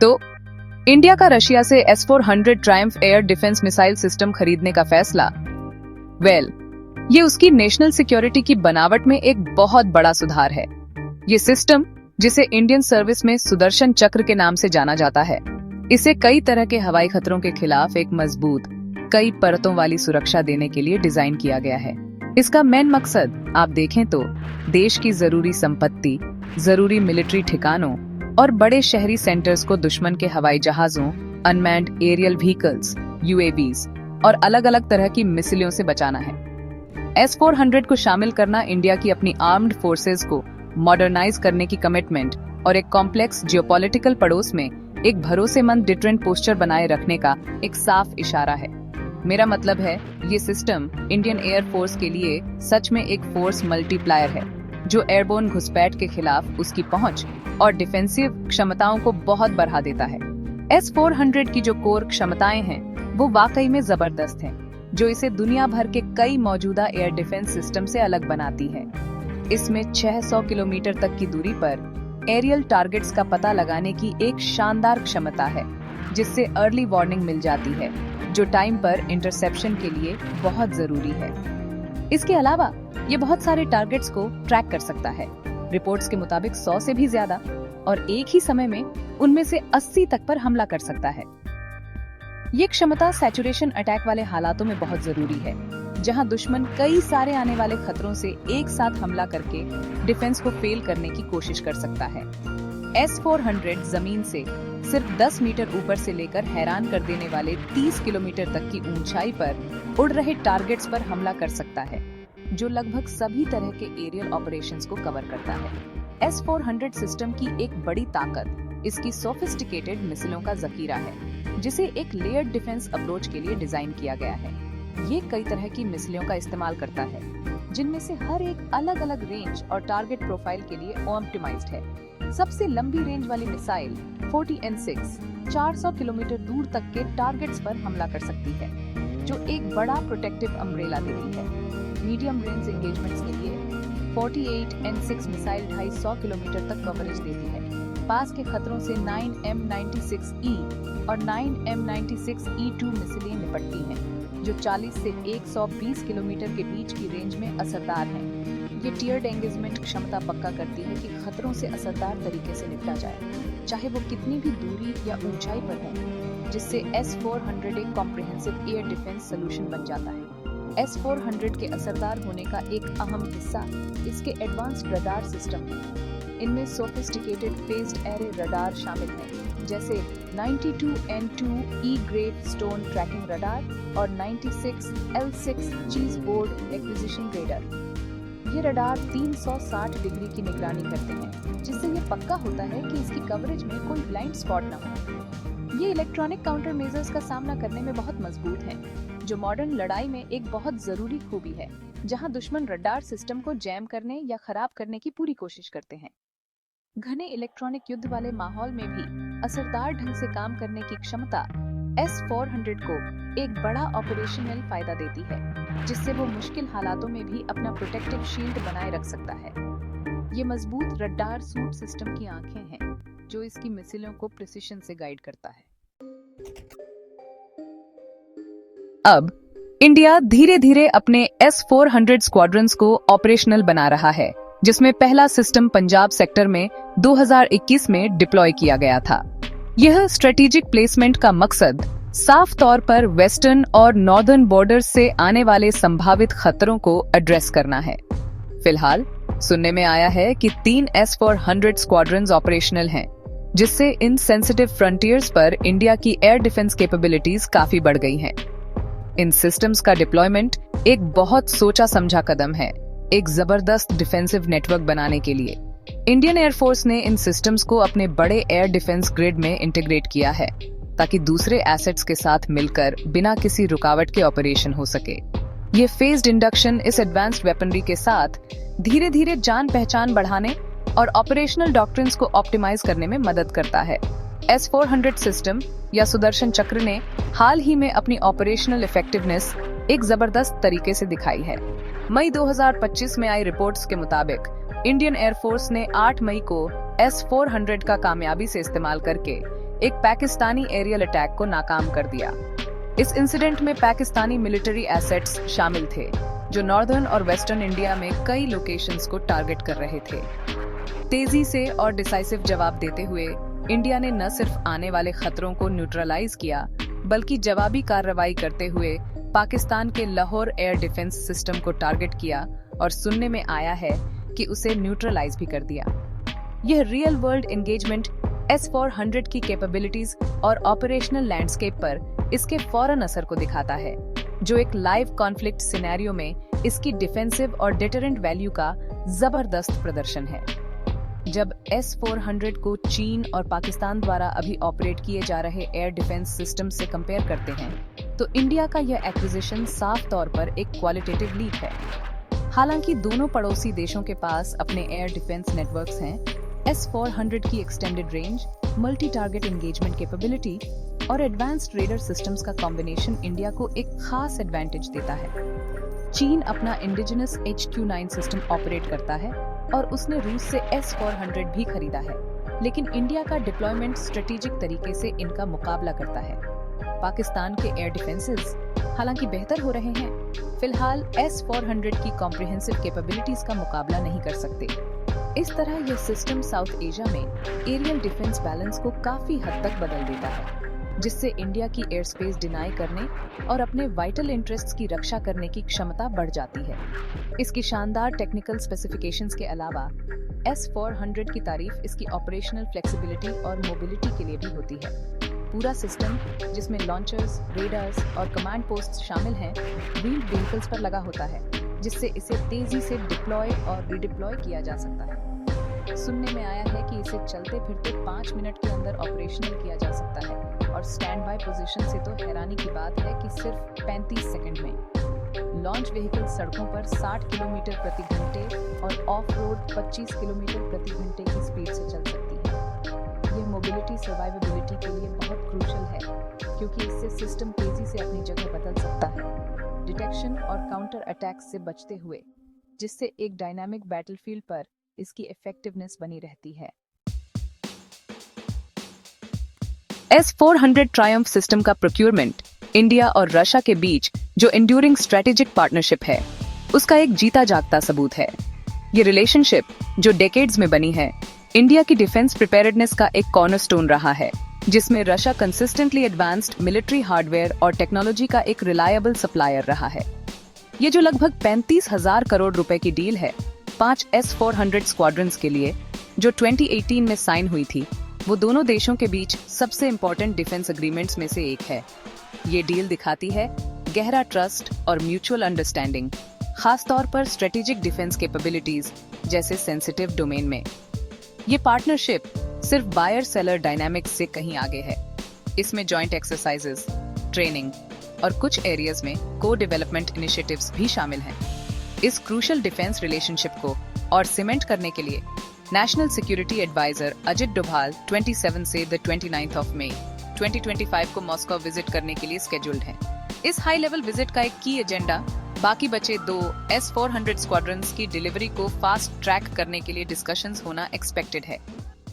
तो इंडिया का रशिया से S-400 Triumph air defence missile system खरीदने का फैसला, ये उसकी नेशनल सिक्योरिटी की बनावट में एक बहुत बड़ा सुधार है। ये सिस्टम, जिसे इंडियन सर्विस में सुदर्शन चक्र के नाम से जाना जाता है, इसे कई तरह के हवाई खतरों के खिलाफ एक मजबूत, कई परतों वाली सुरक्षा देने के लिए डिजाइन किया गया है। इसका मेन मकसद आप देखें तो देश की जरूरी संपत्ति, जरूरी मिलिट्री ठिकानों और बड़े शहरी सेंटर्स को दुश्मन के हवाई जहाजों, अनमैन्ड एरियल व्हीकल्स, UAVs और अलग अलग तरह की मिसाइलों से बचाना है। S-400 को शामिल करना इंडिया की अपनी आर्म्ड फोर्सेस को मॉडर्नाइज करने की कमिटमेंट और एक कॉम्प्लेक्स जियोपॉलिटिकल पड़ोस में एक भरोसेमंद डिटरेंट पोस्चर बनाए रखने का एक साफ इशारा है। मेरा मतलब है, ये सिस्टम इंडियन एयर फोर्स के लिए सच में एक फोर्स मल्टीप्लायर है, जो एयरबोर्न घुसपैठ के खिलाफ उसकी पहुंच और डिफेंसिव क्षमताओं को बहुत बढ़ा देता है। S-400 की जो कोर क्षमताएं हैं, वो वाकई में जबरदस्त हैं, जो इसे दुनिया भर के कई मौजूदा एयर डिफेंस सिस्टम से अलग बनाती है। इसमें 600 किलोमीटर तक की दूरी पर एरियल टारगेट्स का पता लगाने की एक शानदार क्षमता है, जिससे अर्ली वार्निंग मिल जाती है, जो टाइम पर इंटरसेप्शन के लिए बहुत जरूरी है। इसके अलावा ये बहुत सारे टारगेट्स को ट्रैक कर सकता है, रिपोर्ट्स के मुताबिक 100 से भी ज्यादा, और एक ही समय में उनमें से 80 तक पर हमला कर सकता है। ये क्षमता सैचुरेशन अटैक वाले हालातों में बहुत जरूरी है, जहां दुश्मन कई सारे आने वाले खतरों से एक साथ हमला करके डिफेंस को फेल करने की कोशिश कर सकता है। S-400 जमीन से सिर्फ 10 मीटर ऊपर से लेकर हैरान कर देने वाले 30 किलोमीटर तक की ऊंचाई पर उड़ रहे टारगेट्स पर हमला कर सकता है, जो लगभग सभी तरह के एरियल ऑपरेशंस को कवर करता है। S-400 सिस्टम की एक बड़ी ताकत इसकी सोफिस्टिकेटेड मिसाइलों का जखीरा है, जिसे एक लेयर्ड डिफेंस अप्रोच के लिए डिजाइन किया गया है। ये कई तरह की मिसाइलों का इस्तेमाल करता है, जिनमें से हर एक अलग अलग रेंज और टारगेट प्रोफाइल के लिए ऑप्टिमाइज्ड है। सबसे लंबी रेंज वाली मिसाइल 40N6 400 किलोमीटर दूर तक के टारगेट्स पर हमला कर सकती है, जो एक बड़ा प्रोटेक्टिव अम्ब्रेला देती है। मीडियम रेंज एंगेजमेंट्स के लिए 48N6 मिसाइल 250 किलोमीटर तक कवरेज देती है। पास के खतरों से 9M96E और 9M96E2 मिसाइलें निपटती हैं, जो 40 से 120 किलोमीटर के बीच की रेंज में असरदार हैं। ये टियर्ड एंगेजमेंट क्षमता पक्का करती है कि खतरों से असरदार तरीके से निपटा जाए, चाहे वो कितनी भी दूरी या ऊंचाई पर हो, जिससे S-400 एक कॉम्प्रिहेंसिव एयर डिफेंस सोल्यूशन बन जाता है। S-400 के असरदार होने का एक अहम हिस्सा इसके एडवांस्ड रडार सिस्टम है। इनमें सोफिस्टिकेटेड फेज्ड एरे रडार शामिल हैं, जैसे 92N2 grave stone trekking radar और 96L6 चीज बोर्ड एक्विजिशन रेडर। ये रडार 360 डिग्री की निगरानी करते हैं, जिससे ये पक्का होता है कि इसकी कवरेज में कोई ब्लाइंड स्पॉट न हो। ये इलेक्ट्रॉनिक काउंटर मेजर्स का सामना करने में बहुत मजबूत हैं, जो मॉडर्न लड़ाई में एक बहुत जरूरी खूबी है, जहां दुश्मन रडार सिस्टम को जैम करने या खराब करने की पूरी कोशिश करते हैं। घने इलेक्ट्रॉनिक युद्ध वाले माहौल में भी असरदार ढंग से काम करने की क्षमता S-400 को एक बड़ा ऑपरेशनल फायदा देती है, जिससे वो मुश्किल हालातों में भी अपना प्रोटेक्टिव शील्ड बनाए रख सकता है। ये मजबूत रडार सूट सिस्टम की आंखें हैं, जो इसकी मिसाइलों को प्रिसिशन से गाइड करता है। अब इंडिया धीरे धीरे अपने S-400 स्क्वाड्रंस को ऑपरेशनल बना रहा है, जिसमें पहला सिस्टम पंजाब सेक्टर में 2021 में डिप्लॉय किया गया था। यह स्ट्रेटेजिक प्लेसमेंट का मकसद साफ तौर पर वेस्टर्न और नॉर्दर्न बॉर्डर से आने वाले संभावित खतरों को एड्रेस करना है। फिलहाल सुनने में आया है कि 3 S-400 स्क्वाड्रंस ऑपरेशनल हैं, जिससे इन सेंसिटिव फ्रंटियर्स पर इंडिया की एयर डिफेंस कैपेबिलिटीज काफी बढ़ गई हैं। इन सिस्टम्स का डिप्लॉयमेंट एक बहुत सोचा समझा कदम है, एक जबरदस्त डिफेंसिव नेटवर्क बनाने के लिए। इंडियन एयरफोर्स ने इन सिस्टम्स को अपने बड़े एयर डिफेंस ग्रिड में इंटीग्रेट किया है, ताकि दूसरे एसेट्स के साथ मिलकर बिना किसी रुकावट के ऑपरेशन हो सके। ये फेज्ड इंडक्शन इस एडवांस्ड वेपनरी के साथ धीरे धीरे जान पहचान बढ़ाने और ऑपरेशनल डॉक्ट्रिन्स को ऑप्टिमाइज करने में मदद करता है। S-400 सिस्टम या सुदर्शन चक्र ने हाल ही में अपनी ऑपरेशनल इफेक्टिवनेस एक जबरदस्त तरीके से दिखाई है। मई 2025 में आई रिपोर्ट्स के मुताबिक इंडियन एयरफोर्स ने 8 मई को S-400 का कामयाबी से इस्तेमाल करके एक पाकिस्तानी एरियल अटैक को नाकाम कर दिया। इस इंसिडेंट में पाकिस्तानी मिलिट्री एसेट्स शामिल थे जो नॉर्दर्न और वेस्टर्न इंडिया में कई लोकेशंस को टारगेट कर रहे थे। तेजी से और डिसाइसिव जवाब देते हुए इंडिया ने न सिर्फ आने वाले खतरों को न्यूट्रलाइज किया, बल्कि जवाबी कार्रवाई करते हुए पाकिस्तान के लाहौर एयर डिफेंस सिस्टम को टारगेट किया और सुनने में आया है कि उसे न्यूट्रलाइज भी कर दिया। यह रियल वर्ल्ड एंगेजमेंट S-400 की कैपेबिलिटीज और ऑपरेशनल लैंडस्केप पर इसके फौरन असर को दिखाता है, जो एक लाइव कॉन्फ्लिक्ट सिनेरियो में इसकी डिफेंसिव और डिटरेंट वैल्यू का जबरदस्त प्रदर्शन है। जब S-400 को चीन और पाकिस्तान द्वारा अभी ऑपरेट किए जा रहे एयर डिफेंस सिस्टम से कंपेयर करते हैं, तो इंडिया का यह एक्विजिशन साफ तौर पर एक क्वालिटेटिव लीप है। हालांकि दोनों पड़ोसी देशों के पास अपने एयर डिफेंस नेटवर्क्स हैं, S-400 की extended range, multi target engagement capability और एडवांस्ड रेडर सिस्टम्स का कॉम्बिनेशन इंडिया को एक खास एडवांटेज देता है। चीन अपना इंडिजिनस HQ-9 सिस्टम ऑपरेट करता है और उसने रूस से S-400 भी खरीदा है, लेकिन इंडिया का डिप्लॉयमेंट स्ट्रेटेजिक तरीके से इनका मुकाबला करता है। पाकिस्तान के एयर डिफेंसेस हालांकि बेहतर हो रहे हैं, फिलहाल S-400 की कॉम्प्रिहेंसिव कैपेबिलिटीज का मुकाबला नहीं कर सकते। इस तरह यह सिस्टम साउथ एशिया में एरियल डिफेंस बैलेंस को काफी हद तक बदल देता है, जिससे इंडिया की एयर स्पेस डिनाई करने और अपने वाइटल इंटरेस्ट्स की रक्षा करने की क्षमता बढ़ जाती है। इसकी शानदार टेक्निकल स्पेसिफिकेशंस के अलावा S-400 की तारीफ इसकी ऑपरेशनल फ्लेक्सिबिलिटी और मोबिलिटी के लिए भी होती है। पूरा सिस्टम, जिसमें लॉन्चर्स, रेडार्स और कमांड पोस्ट्स शामिल हैं, व्हील्ड व्हीकल्स पर लगा होता है, जिससे इसे तेजी से डिप्लॉय और रिडिप्लॉय किया जा सकता है। सुनने में आया है कि इसे चलते फिरते 5 मिनट के अंदर ऑपरेशनल किया जा सकता है और स्टैंड बाय पोजीशन से तो हैरानी की बात है कि सिर्फ 35 सेकंड में। लॉन्च व्हीकल सड़कों पर 60 किलोमीटर प्रति घंटे और ऑफ रोड 25 किलोमीटर प्रति घंटे की स्पीड से चल सकती है। यह मोबिलिटी सर्वाइवेबिलिटी के लिए बहुत क्रूशल है, क्योंकि इससे सिस्टम तेजी से अपनी जगह बदल सकता है, डिटेक्शन और काउंटर अटैक्स से बचते हुए, जिससे एक डायनामिक बैटलफील्ड पर इसकी इफेक्टिवनेस बनी रहती है। S-400 ट्रायम्फ सिस्टम का प्रोक्योरमेंट इंडिया और रशिया के बीच जो एंड्यूरिंग स्ट्रेटेजिक पार्टनरशिप है, उसका एक जीता जागता सबूत है। ये रिलेशनशिप जो डेकेड्स में बनी है, इंडिया की डिफेंस प्रिपेयर्डनेस का एक कॉर्नरस्टोन रहा है, जिसमें Russia consistently advanced military hardware और टेक्नोलॉजी का एक रिलायबल सप्लायर रहा है। ये जो लगभग 35,000 करोड़ रुपए की डील है 5 S-400 स्क्वाड्रंस के लिए, जो 2018 में साइन हुई थी, वो दोनों देशों के बीच सबसे इंपॉर्टेंट डिफेंस एग्रीमेंट्स में से एक है। ये डील दिखाती है गहरा ट्रस्ट और म्यूचुअल अंडरस्टैंडिंग, खास तौर पर स्ट्रेटेजिक डिफेंस कैपेबिलिटीज जैसे सेंसिटिव डोमेन में। ये पार्टनरशिप सिर्फ बायर सेलर डायनामिक्स से कहीं आगे है। इसमें जॉइंट एक्सरसाइजेस, ट्रेनिंग और कुछ एरियाज में को डेवलपमेंट इनिशिएटिव्स भी शामिल हैं। इस क्रूशल डिफेंस रिलेशनशिप को और सीमेंट करने के लिए national security adviser Ajit Doval 27 से 29 मई 2025 को मॉस्को विजिट करने के लिए स्केड्यूल्ड हैं। इस हाई लेवल विजिट का एक की एजेंडा बाकी बचे 2 S-400 स्क्वाड्रंस की डिलीवरी को फास्ट ट्रैक करने के लिए डिस्कशंस होना एक्सपेक्टेड है।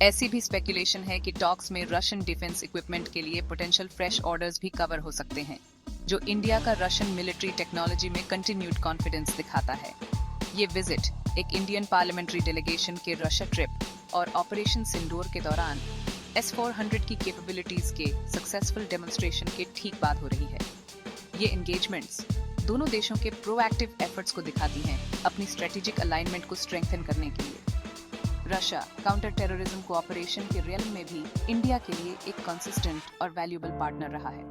ऐसी भी स्पेकुलेशन है कि टॉक्स में रशियन डिफेंस इक्विपमेंट के लिए पोटेंशियल फ्रेश ऑर्डर्स भी कवर हो सकते हैं, जो इंडिया का रशियन मिलिट्री टेक्नोलॉजी में कंटिन्यूड कॉन्फिडेंस दिखाता है। ये विजिट एक इंडियन पार्लियामेंट्री डेलीगेशन के रशिया ट्रिप और ऑपरेशन सिंदूर के दौरान S-400 की कैपेबिलिटीज के सक्सेसफुल डेमोन्स्ट्रेशन के ठीक बाद हो रही है। ये एंगेजमेंट्स दोनों देशों के प्रोएक्टिव एफर्ट्स को दिखाती हैं अपनी स्ट्रेटेजिक अलाइनमेंट को स्ट्रेंथन करने के लिए। रशिया काउंटर टेररिज्म कोऑपरेशन के रियल्म में भी इंडिया के लिए एक कंसिस्टेंट और वैल्यूएबल पार्टनर रहा है।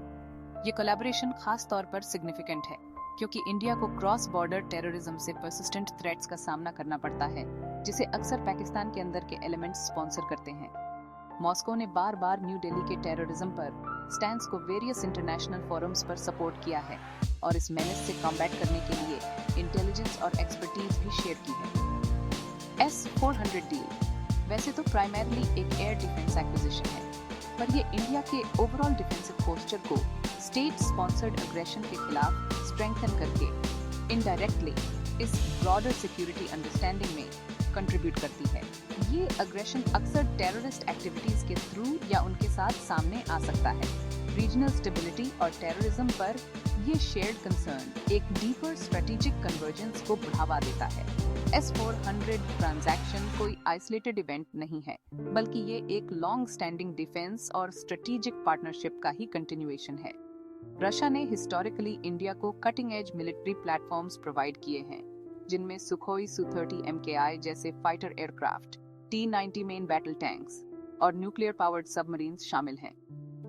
ये कोलैबोरेशन खास तौर पर सिग्निफिकेंट है, क्योंकि इंडिया को क्रॉस बॉर्डर टेररिज्म से पर्सिस्टेंट थ्रेट्स का सामना करना पड़ता है, जिसे अक्सर पाकिस्तान के अंदर के एलिमेंट्स स्पॉन्सर करते हैं। मॉस्को ने बार बार न्यू दिल्ली के टेररिज्म पर स्टैंड्स को वेरियस इंटरनेशनल फोरम्स पर सपोर्ट किया है और इस मेनेस से कॉम्बैट करने के लिए इंटेलिजेंस और एक्सपर्टीज भी शेयर की है। S-400 डील वैसे तो प्राइमरली एक एयर डिफेंस एक्विजिशन है, पर ये इंडिया के ओवरऑल डिफेंसिव पोस्चर को स्टेट स्पॉन्सर्ड अग्रेशन के खिलाफ स्ट्रेंथन करके इनडायरेक्टली इस ब्रॉडर सिक्योरिटी अंडरस्टैंडिंग में कंट्रीब्यूट करती है। ये अग्रेशन अक्सर टेररिस्ट एक्टिविटीज के थ्रू या उनके साथ सामने आ सकता है। रीजनल स्टेबिलिटी और टेररिज्म पर ये शेयर्ड कंसर्न एक डीपर स्ट्रेटेजिक कन्वर्जेंस को बढ़ावा देता है। S-400 ट्रांजैक्शन कोई आइसोलेटेड इवेंट नहीं है, बल्कि ये एक लॉन्ग स्टैंडिंग डिफेंस और स्ट्रेटेजिक पार्टनरशिप का ही कंटिन्यूएशन है। रशिया ने हिस्टोरिकली इंडिया को cutting edge military platforms provide किए हैं, जिनमें सुखोई Su-30 MKI जैसे fighter aircraft, T-90 main battle tanks और न्यूक्लियर पावर्ड सबमरीन्स शामिल हैं।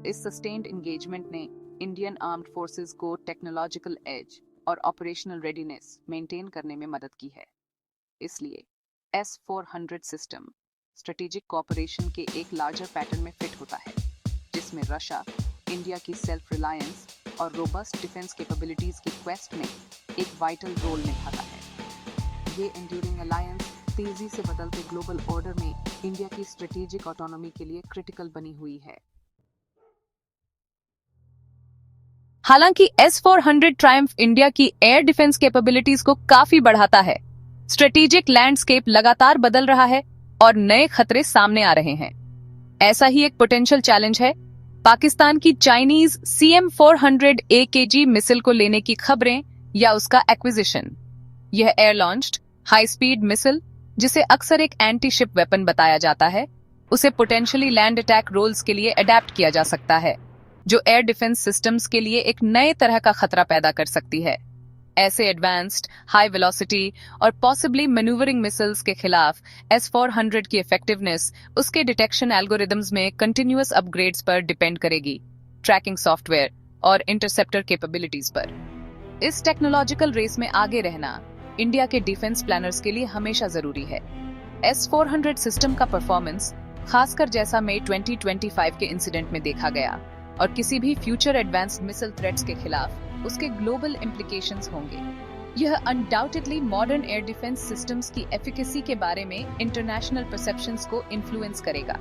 इस सस्टेन्ड एंगेजमेंट ने इंडियन आर्म्ड फोर्सेस को टेक्नोलॉजिकल एज और ऑपरेशनल रेडीनेस मेंटेन करने में मदद की है। इसलिए S-400 सिस्टम स्ट्रेटेजिक कोऑपरेशन के एक लार्जर पैटर्न में फिट होता है, जिसमें रशिया इंडिया की सेल्फ रिलायंस और रोबस्ट डिफेंस कैपेबिलिटीज की क्वेस्ट में एक वाइटल रोल निभाता है। ये एंड्यूरिंग अलायंस तेजी से बदलते ग्लोबल ऑर्डर में इंडिया की स्ट्रेटेजिक ऑटोनॉमी के लिए क्रिटिकल बनी हुई है। हालांकि S-400 ट्रायम्फ इंडिया की एयर डिफेंस कैपेबिलिटीज को काफी बढ़ाता है। स्ट्रेटेजिक लैंडस्केप लगातार बदल रहा है और नए खतरे सामने आ रहे हैं। ऐसा ही एक पोटेंशियल चैलेंज है पाकिस्तान की चाइनीज CM-400 AKG मिसाइल को लेने की खबरें या उसका एक्विजिशन। यह air launched high speed missile, जिसे अक्सर एक एंटी शिप वेपन बताया जाता है, उसे पोटेंशियली लैंड अटैक रोल्स के लिए अडेप्ट किया जा सकता है, जो एयर डिफेंस सिस्टम्स के लिए एक नए तरह का खतरा पैदा कर सकती है। ऐसे एडवांस्ड, हाई वेलोसिटी और पॉसिबली मैन्यूवरिंग मिसाइल्स के खिलाफ S-400 की इफेक्टिवनेस उसके डिटेक्शन एल्गोरिदम्स में कंटिन्यूअस अपग्रेड्स पर डिपेंड करेगी, ट्रैकिंग सॉफ्टवेयर और इंटरसेप्टर कैपेबिलिटीज पर। इस टेक्नोलॉजिकल रेस में आगे रहना इंडिया के डिफेंस प्लानर्स के लिए हमेशा जरूरी है। S-400 सिस्टम का परफॉर्मेंस, खासकर जैसा मई 2025 के इंसिडेंट में देखा गया, और किसी भी फ्यूचर एडवांस्ड मिसाइल थ्रेट्स के खिलाफ उसके ग्लोबल इम्प्लीकेशंस होंगे। यह undoubtedly modern air defence systems की एफिकेसी के बारे में इंटरनेशनल परसेप्शंस को इन्फ्लुएंस करेगा।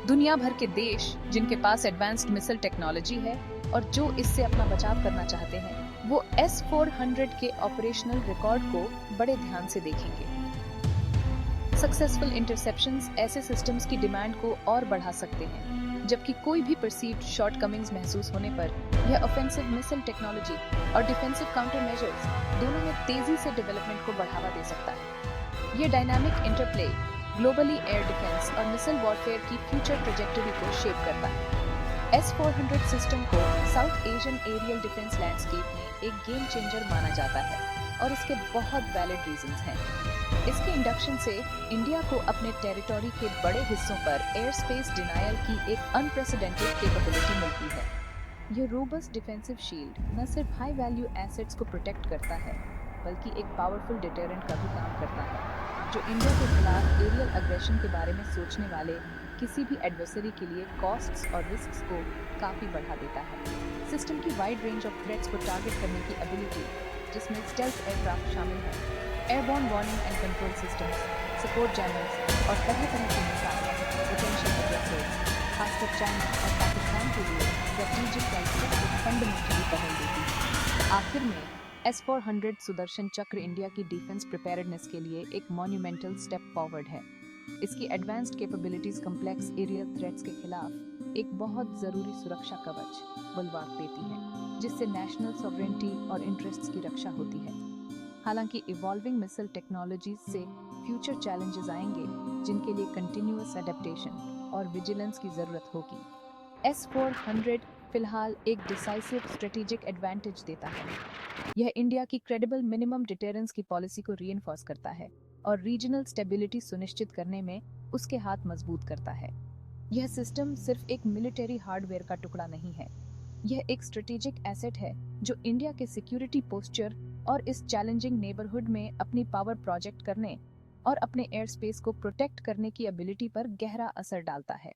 दुनिया भर के देश जिनके पास एडवांस्ड मिसाइल टेक्नोलॉजी है और जो इससे अपना बचाव करना चाहते हैं, वो S-400 के ऑपरेशनल रिकॉर्ड को बड़े ध्यान से देखेंगे। सक्सेसफुल इंटरसेप्शंस ऐसे सिस्टम्स की डिमांड को और बढ़ा सकते हैं, जबकि कोई भी परसीव्ड शॉर्टकमिंग्स महसूस होने पर यह ऑफेंसिव मिसाइल टेक्नोलॉजी और डिफेंसिव काउंटर मेजर्स दोनों में तेजी से डेवलपमेंट को बढ़ावा दे सकता है। यह dynamic interplay globally air defence और मिसाइल वॉरफेयर की फ्यूचर ट्रेजेक्टरी को शेप करता है। S-400 सिस्टम को South Asian aerial defence landscape में एक गेम चेंजर माना जाता है, और इसके बहुत वैलिड रीजंस हैं। इसके इंडक्शन से इंडिया को अपने टेरिटरी के बड़े हिस्सों पर एयर स्पेस डिनायल की एक अनप्रेसिडेंटेड कैपेबिलिटी मिलती है। यह रोबस्ट डिफेंसिव शील्ड न सिर्फ हाई वैल्यू एसेट्स को प्रोटेक्ट करता है, बल्कि एक पावरफुल डिटेरेंट का भी काम करता है, जो इंडिया के खिलाफ एरियल अग्रेशन के बारे में सोचने वाले किसी भी एडवर्सरी के लिए कॉस्ट्स और रिस्क्स को काफी बढ़ा देता है। सिस्टम की वाइड रेंज ऑफ थ्रेट्स को टारगेट करने की एबिलिटी, जिसमें स्टेल्थ एयरक्राफ्ट शामिल है, airborne warning and control systems, support jammers और तरह-तरह के मिसाइल पोटेंशियल एड्रेसर्स, खासकर चाइना और पाकिस्तान के लिए स्ट्रेटेजिक कैलकुलस को फंडामेंटली पहल देती है। आखिर में S-400 सुदर्शन चक्र इंडिया की डिफेंस प्रिपेयर्डनेस के लिए एक मॉन्यूमेंटल स्टेप फॉरवर्ड है। इसकी advanced capabilities complex aerial threats के खिलाफ एक बहुत जरूरी सुरक्षा कवच बुलवार देती है, जिससे नेशनल सॉवरेनिटी और इंटरेस्ट्स की रक्षा होती है। हालांकि इवॉल्विंग मिसाइल टेक्नोलॉजीज से फ्यूचर चैलेंजेस आएंगे, जिनके लिए कंटिन्यूअस एडेप्टेशन और विजिलेंस की जरूरत होगी। S-400 फिलहाल एक डिसाइसिव स्ट्रेटेजिक एडवांटेज देता है। यह इंडिया की क्रेडिबल मिनिमम डिटेरेंस की पॉलिसी को रीइंफोर्स करता है और रीजनल स्टेबिलिटी सुनिश्चित करने में उसके हाथ मजबूत करता है। यह सिस्टम सिर्फ एक मिलिट्री हार्डवेयर का टुकड़ा नहीं है, यह एक स्ट्रेटेजिक एसेट है जो इंडिया के सिक्योरिटी पोस्चर और इस चैलेंजिंग नेबरहुड में अपनी पावर प्रोजेक्ट करने और अपने एयर स्पेस को प्रोटेक्ट करने की एबिलिटी पर गहरा असर डालता है।